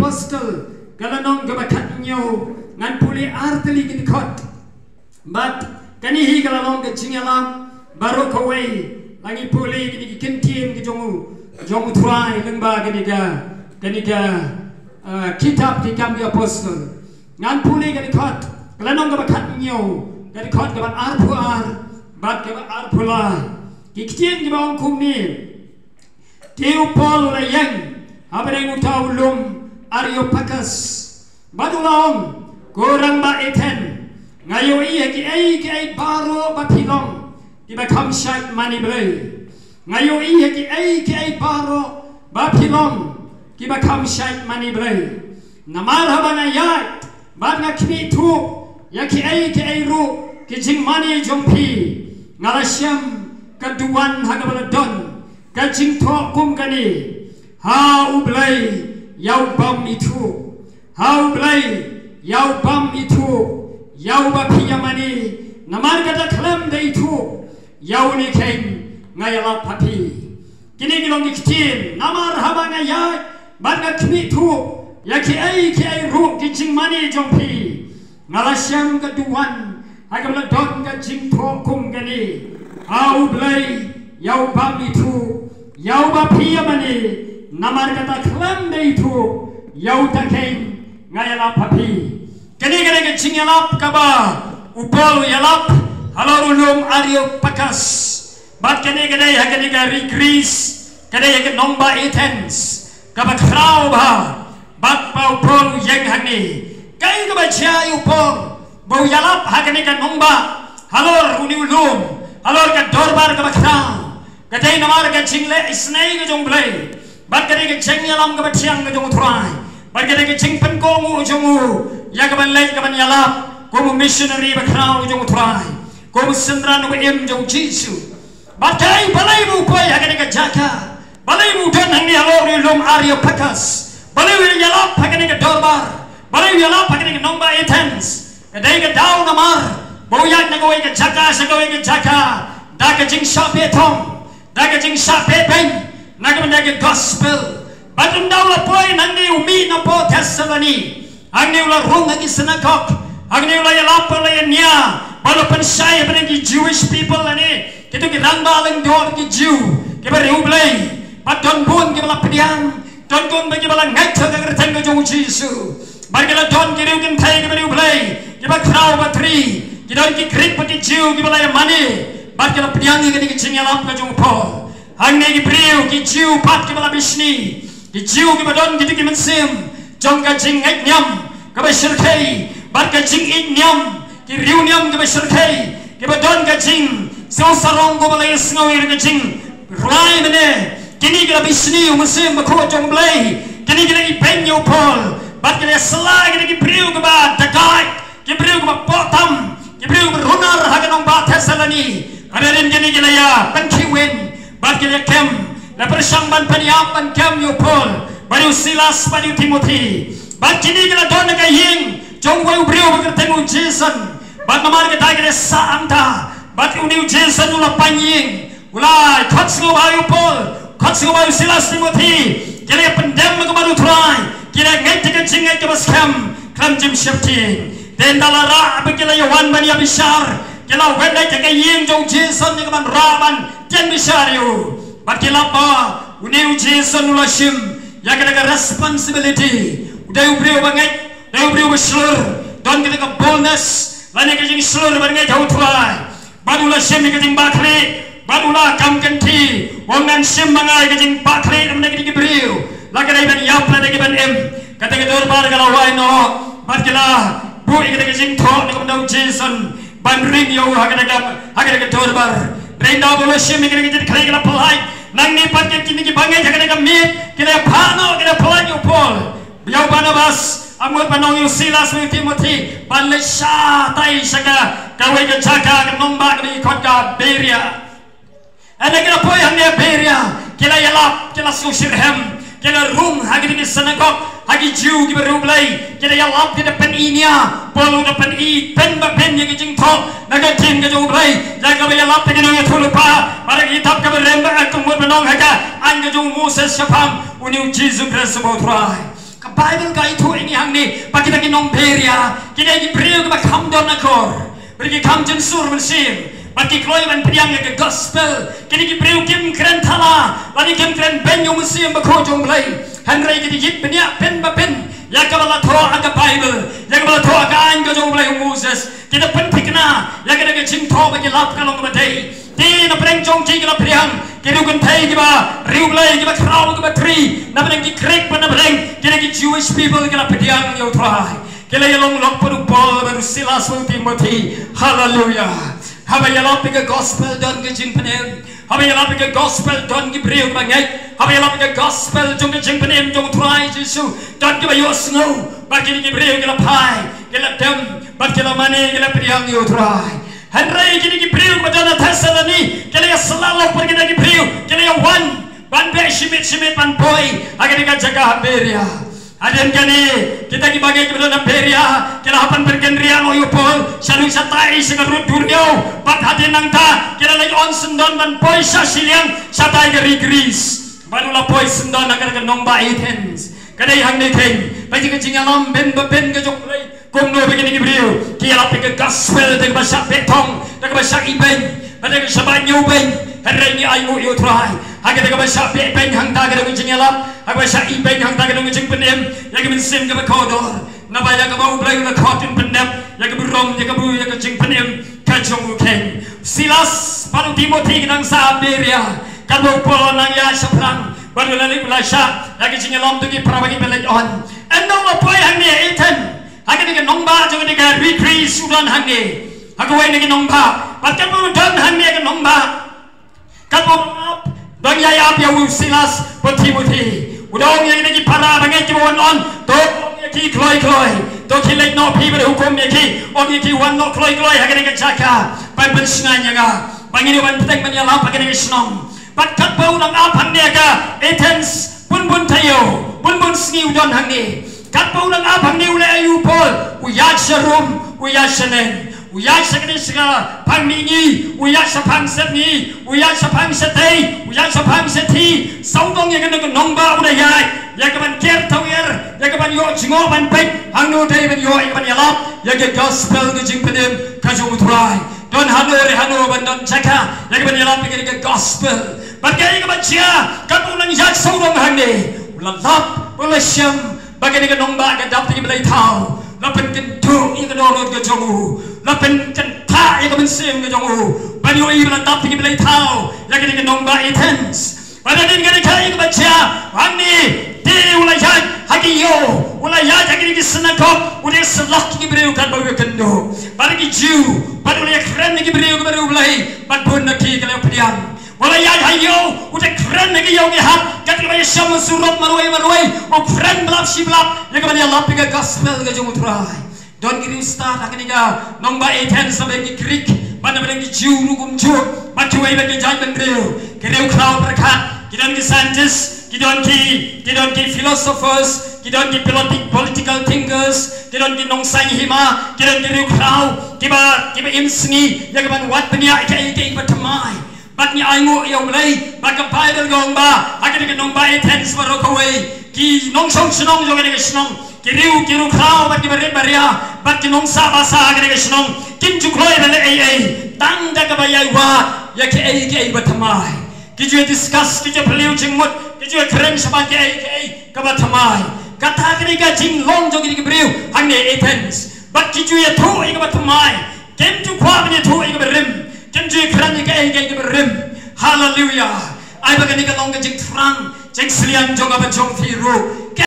apostle kalanong gabakat nyo ngan puli arteli kin kot but kani hi kalanong ke chingalam baru kawai langi puli kini kintin ki jongu try lengba kani ga kitab di kami apostle ngan puli kani kot kalanong gabakat nyo kani kot gabat arpuar bat gabat arpula kikitin di bawang kumni Tiu Paul layang Habereng utaulum Areopagus Badulong Kurang ba eten Ngayo iya ki ay baro bapilong Di bakam syait mani belay Ngayo iya ki ay baro bapilong Di bakam syait mani belay Namar haba ngayat Bad nga kini tu Ya ki ay ru Ki jing mani jompi Ngalasyam Kaduan hagabaladon Kajing tok kum kani Hau belai Yau bam itu Hau belai Yau bam itu Yau bapi yamani Namar kata kelam da itu Yau ni keng Ngayalat papi Kini gilong ikitin Namar haba ngayat Banga kini tu Ya ki ay ruk Kijing mani jompi Ngalasyam kaduan Hagabla don kajing tok kum kani Hau belai Yau bam itu Yau bapi yamani Namar kata kelam da itu Yau takeng Ngayalap papi Kini kena kecing yalap kaba Upol yalap Halarulum Areopagus Bat kini kena rigris Kena nomba etens Kaba krau ba Bat pa upol yang hangni Kaya kaba cia upol Bau yalap hakani ka nomba Halor uniulum Halor ka dorbar kaba krau Kadai namar ka jingle isnai ka jong blai bat kadai ka jeng yalam ka batiang ka jong trai bat kadai ka jeng pen ko mu jongu ya ka ban lai ka ban yalap ko mu missionary ba krau ka jong trai ko mu sendran ko em jong jisu bat kadai balai mu ko ya kadai ka jaka balai mu don hang ni halor ni lum Areopagus balai wi yalap ha kadai ka dorbar balai yalap ha kadai ka nomba etens kadai ka daw namar boyak na ko ka jaka sa ko ka jaka da ka jing shop etong Daga jing sape pen Naga mendaga gospel Batum daula poy Nangni umi na po Thessaloni Angni ula rung Hagi senakok Angni ula yalapa la yanya Balu pensaya Benagi Jewish people Ani Kitu ki rangba Lang doa Bagi Jew Kiba riublay Baton pun Kiba la pediang Don kun bagi bala Ngaitu kagerteng Kajong Jisu Bagila don Kiriu kintai Kiba riublay Kiba krau batri Kidon ki krik Bagi Jew Kiba la yamani Bat kala pediangi kini kicing yalap ka jong Paul hang ne ki priu ki jiu pat ki bala bisni ki jiu ki badon ki ki mensim jong ka jing ngait nyam ka ba shirkai bat ka jing it nyam ki riu nyam ka ba shirkai ki badon ka jing so sarong ko bala isngawi ka jing rai mene kini ki bisni mensim ba ko jong blai kini ki penyo Paul bat ka sala kini ki priu ka ba dakai ki priu ka ba potam ki priu ka runar ha ka nong ba Thessaloni Adarin kini gilaya penkiwin bat kini kem la persang ban paniapan kem yo Paul baru Silas baru Timothy bat kini gila don ka ying jong wai brio bertemu Jason bat namar ka dai sa anta bat uniu Jason ula panying ula khatsu bayu Paul khatsu bayu Silas Timothy kini pendem ka baru try kini ngai ka jingai ka bas kem jim shifting den dalara abikila Yohan ban ya bishar Kila wenda kaya ying jong Jason ni kaman raban tian bisaryo bat kila pa uniu Jason ula shim ya kena responsibility udah ubrio banget udah ubrio berselur don kita ke boldness lani ke jing selur banget jauh tuai badula shim ke jing bakri badula kam kenti wongan shim mangai ke jing bakri namanya ke jing brio lagi dari ban yap lagi dari ban em kata ke dorbar kalau wai no bat kila bu ke jing thok ni kaman Jason ban ring yo hagada dorbar renda bolo shimi kene kene kare kala palai nang ni pat kini ki bangai hagada ka mit kene phano kene palai yo Paul biau Barnabas amut panong yo Silas yo Timothy ban le sha tai saga kawe ka jaka ka nomba ka ikot ka Beria ana kene poi hangnya Beria kila yalap kila susirhem kila rum hagada ki sanakok hagi jiu ki berublai kila yalap kila pen inia Paul udah pen i pen ba pen yang jing thok naga jing ka jong blai jaga ba yalap kene nang thulupa para kitab ka beremba akumut menong haga an ka jong Moses syafam uniu Jesus Christ bo trai Bible ka itu ini hang ni bagi kita nong beria kita ini beriu ke kam don akor bagi kam jensur bersim bagi kloi ban priang ke gospel kita ini beriu kim keren thala bagi kim keren ben yung bersim berkojong belai Henry kita yip benia pen bapen ya kabala tho aga Bible ya kabala tho aga an kojong belai Moses kita pen pikna ya kita ke jing tho bagi lap kalong badai di na preng jong ji kita priang kita kun thai kita riu belai kita krau kita tri na preng ki krek pan na preng kita ki Jewish people kita priang yo try kita yalong lok padu Paul baru Silas ul Timothy hallelujah haba yalong ke gospel don ke jing penem haba yalong ke gospel don ki priu bangai haba yalong ke gospel jong ke jing penem jong try Jesu don ki bayo snow bagi ki priu kita pai kita dem bagi kita mane kita priang yo try Henry kini ki priu badana Thessaloni kini ya selalu pergi lagi priu kini ya one ban be shimit ban boy agar kita jaga Beria aden kini kita ki bagai badana Beria kini hapan bergendrian oyupol sharu satai segarut dunia bat hati nangta kini lagi on sendon ban boy sasiliang satai geri Greece barulah boy sendon agar kita nomba Athens kini yang nekeng bagi kecingalam ben ke jomlai kung no begini Gibril kila peke gospel dengan bahasa betong dengan bahasa ibeng dengan bahasa banyubeng hari ini ayu you try hanya dengan bahasa beteng hang tak dengan jengelap hanya bahasa ibeng hang tak dengan jeng penem yang mensim ke kodor nabaya ke bau belai ke kotin penem yang ke burung yang ke bu yang ke jeng penem kacung ukeng Silas paru Timothy nang Beria kalau polo nang ya seberang baru lali belasya yang ke jengelap tu ki perabagi belai on endo apa yang ni Ethan Hanya dengan nomba, jangan dengan retreat sudan hanya. Aku ini dengan nomba, pasal pun dan hanya dengan nomba. Kalau apa, bang ya apa yang Silas Timothy, udang yang ini para bangai kiwan on, dong yang ki kloi, dong ki lek no people hukum yang ki, orang ki wan no kloi, hanya dengan cakap, Bible sengaja nga, bang ini wan petek menyalah pakai dengan senang. Pasal pun orang apa hanya ke Athens, pun tayo, pun sengi udan hanya. Kapau lang abang ni ulay ayupol, uyag sa room, uyag sa nen, uyag sa kanisa pangmingi, uyag sa pangset ni, uyag sa pangsatay, uyag sa pangsati, saudong yang kena nomba ulayay, yang kapan kertawir, yang kapan yo jingo panpek, hangno day ban yo yang kapan yalap, yang ke gospel ke jingpenem kajung utray, don hano bandon caka, yang kapan yalap yang ke gospel, bagay kapan siya, kapau lang yag saudong hangni, ulalap, ulasyam, bagi dengan nomba ke dapati belai tahu, lapen kentung yang kedorot ke jongu, lapen kentak yang kemensim ke jongu, banyu ibarat dapati belai tahu, yang dengan nomba Athens, pada dengan kaya kebaca, angni, di ulayat hakiyo, ulayat yang ini senakop, ulay selak yang beriu kan bawa kendo, bagi Jew, pada ulay keren yang beriu ke baru ulay, pada pun naki kalau pediam. Walayat hayo, udah keren lagi yang lihat, kata dia syam surat maruai, oh keren belap si belap, yang kemudian lapik ke gospel ke jomut rai. Don kiri start akan iga nomba Athens sampai ke Greek, pada bagi Jew nukum Jew, bagi wei bagi jangan beriu, kiriu crowd berkat, kita ni scientists, kita ni philosophers, kita ni political thinkers, kita ni nongsai hima, kita ni kiriu crowd, kita imsni, yang kemudian wat benia ika bertemai. Batnya aingu yang mulai, bagai Bible gomba, akan dengan nomba Athens barokaway, ki nongsong senong juga dengan senong, kiriu kau bagi beria, bagi nongsa basa akan dengan senong, kinjuk loy balik tang daga bayai wa, ya ke batamai, kiju discuss, kiju beliau jengmut, kiju keren sebagai kabatamai, kata ketika jinglong juga dengan beliau, hanya Athens, bagi kiju ya tu batamai, kinjuk kuah punya tu berim. Kenji kerana ke berim, hallelujah. Ay bagai ni kalong ke jeng terang, jeng selian jong apa jong firu,